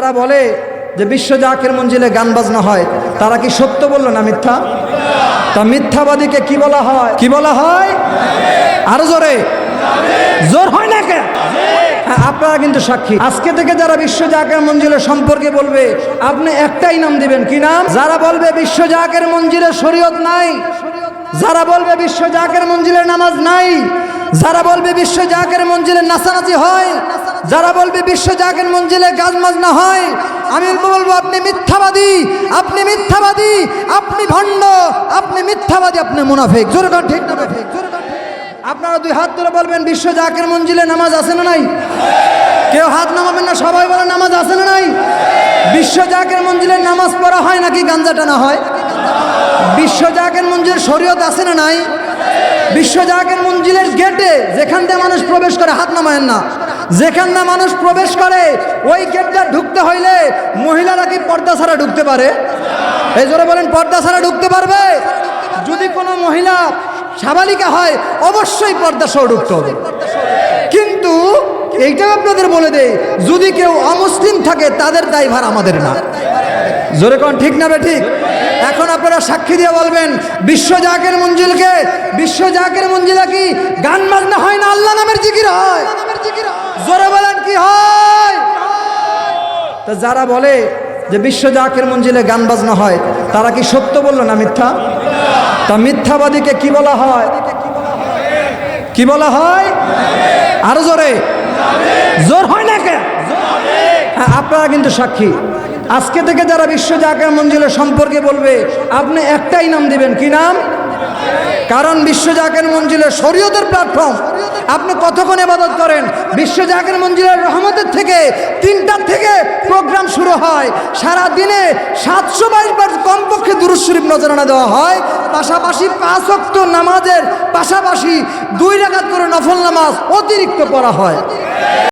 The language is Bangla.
যারা বলে যে বিশ্ব জাকের মঞ্জিলে গান বাজনা হয়, তারা কি সত্য বললো না মিথ্যা? তা মিথ্যাবাদীকে কি বলা হয়? কি বলা হয়? আরো জোরে, জোর হয় না কে? আপনারা কিন্তু সাক্ষী। আজকে থেকে যারা বিশ্ব জাকের মঞ্জিলের সম্পর্কে বলবে, আপনি একটাই নাম দিবেন। কি নাম? যারা বলবে বিশ্ব জাকের মঞ্জিলের শরীয়ত নাই, যারা বলবে বিশ্ব জাকের মঞ্জিলের নামাজ নাই, যারা বলবে বিশ্ব জাকের মঞ্জিলে নাচানাচি হয়, যারা বলবে বিশ্ব জাকের মঞ্জিলে গান বাজনা হয়, আমি বলবো আপনি মিথ্যাবাদী, আপনি মিথ্যাবাদী, আপনি ভণ্ড, আপনি মিথ্যাবাদী, আপনি মুনাফিক। জোরে কোন ঠিক না ঠিক? আপনারা দুই হাত তুলে বলবেন বিশ্ব জাকের মঞ্জিলে নামাজ আছে না নাই? কেউ হাত নামাবেন না, সবাই বলে নামাজ আছে না নাই? বিশ্ব জাকের মঞ্জিলে নামাজ পড়া হয় নাকি গাঞ্জা টানা হয়? বিশ্ব জাকের মঞ্জিলের শরীয়ত আছে না নাই? বিশ্ব জাকের মঞ্জিলের গেটে যেখান দিয়ে মানুষ প্রবেশ করে, হাত নামায়েন না, যেখান দিয়ে মানুষ প্রবেশ করে ওই গেটটা ঢুকতে হইলে মহিলারা কি পর্দা ছাড়া ঢুকতে পারে? এই জোরে বলেন, পর্দা ছাড়া ঢুকতে পারবে? যদি কোনো মহিলা সাবালিকা হয় অবশ্যই পর্দা সহ ঢুকতে হবে। কিন্তু এইটাও আপনাদের বলে দেই, যদি কেউ অমুসলিম থাকে তাদের দায়ভার আমাদের না। জোরে কোন ঠিক না ঠিক? এখন আপনারা সাক্ষী দিয়ে বলবেন বিশ্ব জাকের মঞ্জিলকে, বিশ্ব জাকের মঞ্জিলে কি গান বাজনা হয় না আল্লাহ নামের জিকির হয়? জোরে বলেন কি হয়? তো যারা বলে যে বিশ্ব জাকের মঞ্জিলে গান বাজনা হয়, তারা কি সত্য বললো না মিথ্যা? তা মিথ্যাবাদীকে কি বলা হয়? কি বলা হয়? আরো জোরে, জোর হয় না কে? আপনারা কিন্তু সাক্ষী। আজকে থেকে যারা বিশ্ব জাকের মঞ্জিলের সম্পর্কে বলবে, আপনি একটাই নাম দিবেন। কি নাম? কারণ বিশ্ব জাকের মঞ্জিলের শরীয়তের প্ল্যাটফর্ম। আপনি কতক্ষণ ইবাদত করেন? বিশ্ব জাকের মঞ্জিলের রহমতের থেকে 3টার থেকে প্রোগ্রাম শুরু হয়। সারা দিনে 722 বার কমপক্ষে দুরূদ শরীফ নজরানা দেওয়া হয়। পাশাপাশি 5 ওয়াক্ত নামাজের পাশাপাশি 2 রাকাত করে নফল নামাজ অতিরিক্ত পড়া হয়।